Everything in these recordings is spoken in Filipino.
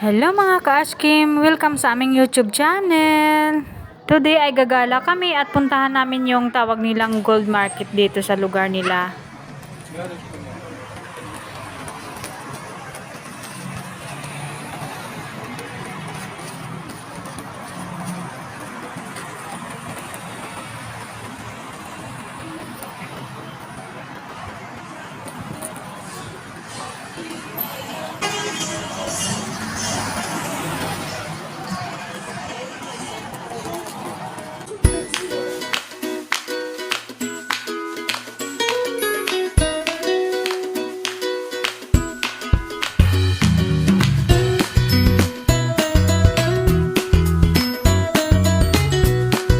Hello mga ka-Ashkim! Welcome sa aming YouTube channel! Today ay gagala kami at puntahan namin yung tawag nilang gold market dito sa lugar nila.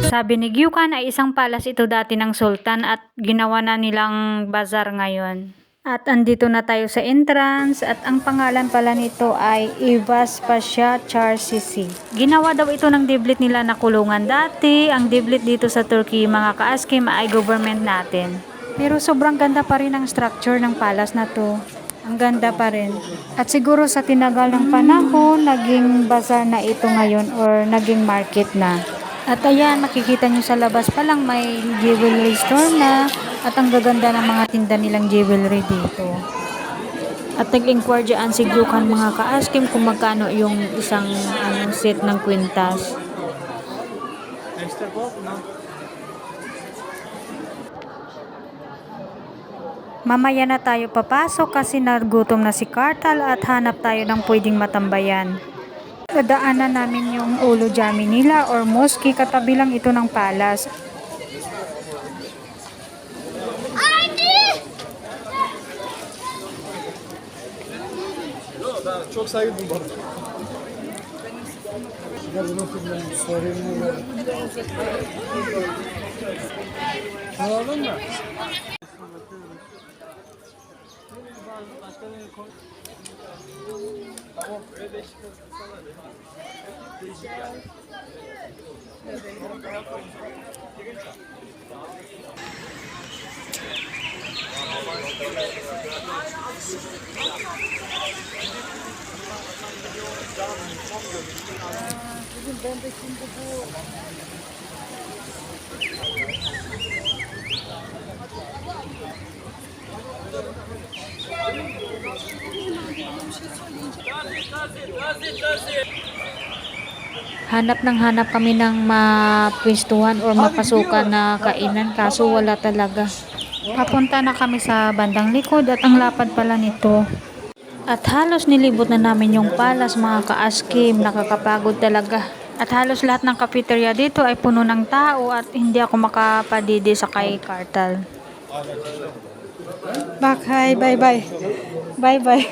Sabi ni Gyukan ay isang palas ito dati ng sultan at ginawa na nilang bazar ngayon. At andito na tayo sa entrance at ang pangalan pala nito ay Ivas Pasha Charcisi. Ginawa daw ito ng diblit nila na kulungan dati. Ang diblit dito sa Turkey mga ka-Ashkim ay government natin. Pero sobrang ganda pa rin ang structure ng palas na to. Ang ganda pa rin. At siguro sa tinagal ng panahon, naging bazaar na ito ngayon or naging market na. At ayan, makikita nyo sa labas pa lang may jewelry store na at ang gaganda ng mga tinda nilang jewelry dito. At nag-inquire dyan si Gyukan mga ka-Ashkim kung magkano yung isang set ng kwintas. Mamaya na tayo papasok kasi nagutom na si Kartal at hanap tayo ng pwedeng matambayan. Dadaanan namin yung Ulo Jami nila or mosque, katabi lang ito ng palas. Çok saygı duyuyorum. Ya bunu kullanın, sorunlu. Anladın mı? Tamam, öyle değişik değişik yani. Bugün ben de şimdi bu Hanap ng hanap kami ng mapwestuhan or mapasukan na kainan kaso wala talaga. Papunta na kami sa bandang likod at ang lapad pala nito. At halos nilibot na namin yung palas mga ka-Ashkim, nakakapagod talaga. At halos lahat ng cafeteria dito ay puno ng tao at hindi ako makapadidi sa kay Kartal. Bye bye. Bye bye.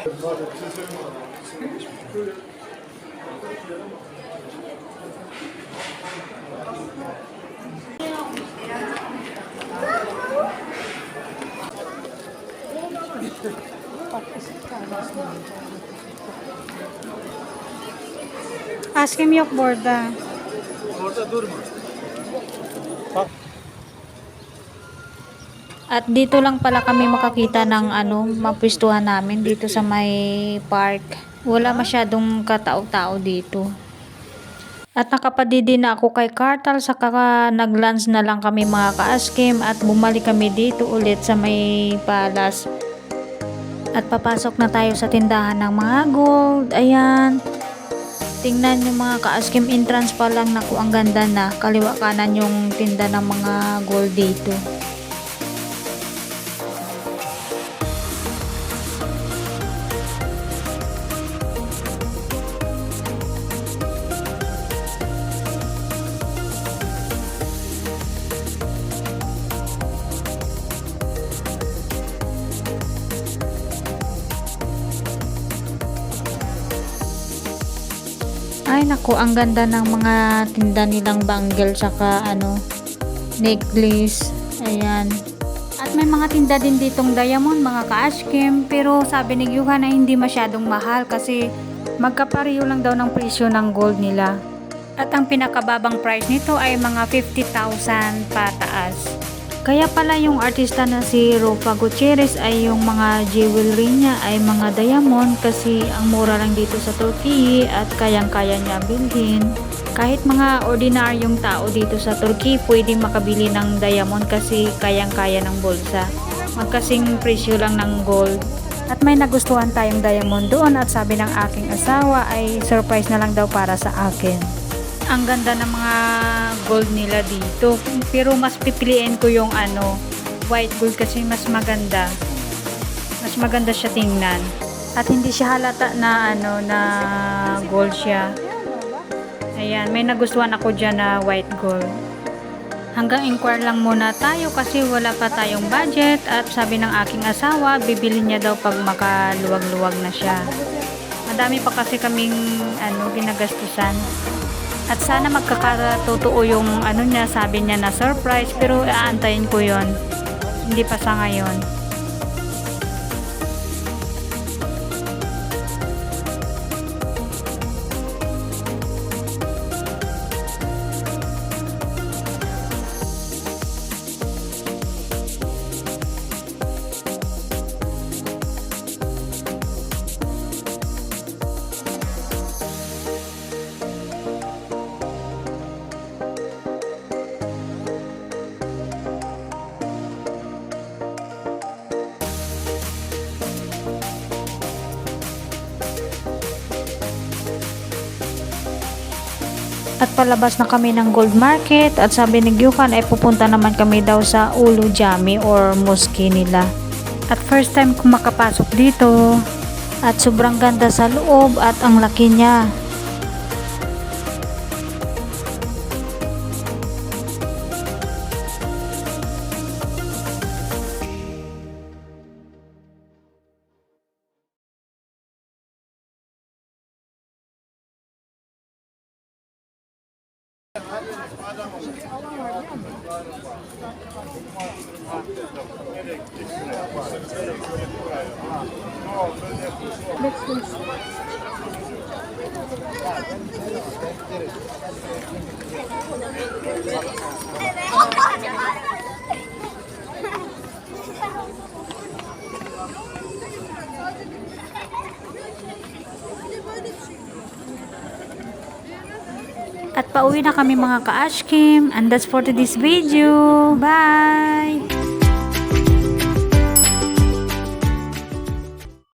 Ashkim yok burada. orada durma. At dito lang pala kami makakita ng mapwestuhan namin dito sa may park. Wala masyadong katao-tao dito. At nakapadidi na ako kay Kartal saka nag-lunch na lang kami mga ka-Ashkim at bumalik kami dito ulit sa may palas. At papasok na tayo sa tindahan ng mga gold. Ayan. Tingnan yung mga ka-Ashkim entrance pa lang, naku ang ganda na. Kaliwa kanan yung tinda ng mga gold dito. Ay naku, ang ganda ng mga tinda nilang bangle saka necklace. Ayan. At may mga tinda din ditong diamond mga ka-Ashkim, pero sabi ni Gyukan na hindi masyadong mahal kasi magkapareho lang daw ng presyo ng gold nila. At ang pinakababang price nito ay mga 50,000 pataas. Kaya pala yung artista na si Rufa Gutierrez ay yung mga jewelry niya ay mga diamond kasi ang mura lang dito sa Turkey at kayang-kaya niya bilhin. Kahit mga ordinaryong tao dito sa Turkey pwedeng makabili ng diamond kasi kayang-kaya ng bulsa. Magkasing presyo lang ng gold. At may nagustuhan tayong diamond doon at sabi ng aking asawa ay surprise na lang daw para sa akin. Ang ganda ng mga gold nila dito. Pero mas pipiliin ko yung white gold kasi mas maganda. Mas maganda siya tingnan. At hindi siya halata na na gold siya. Ayan, may nagustuhan ako dyan na white gold. Hanggang inquire lang muna tayo kasi wala pa tayong budget at sabi ng aking asawa, bibili niya daw pag makaluwag-luwag na siya. Madami pa kasi kaming ginagastusan. At sana magkakatotoo yung niya, sabi niya na surprise, pero aantayin ko yon. Hindi pa sa ngayon. At palabas na kami ng gold market at sabi ni Gyukan ay pupunta naman kami daw sa Ulu Jami or mosque nila. At first time kong makapasok dito at sobrang ganda sa loob at ang laki niya. At pauwi na kami mga ka-Ashkim. And that's for today's video. Bye!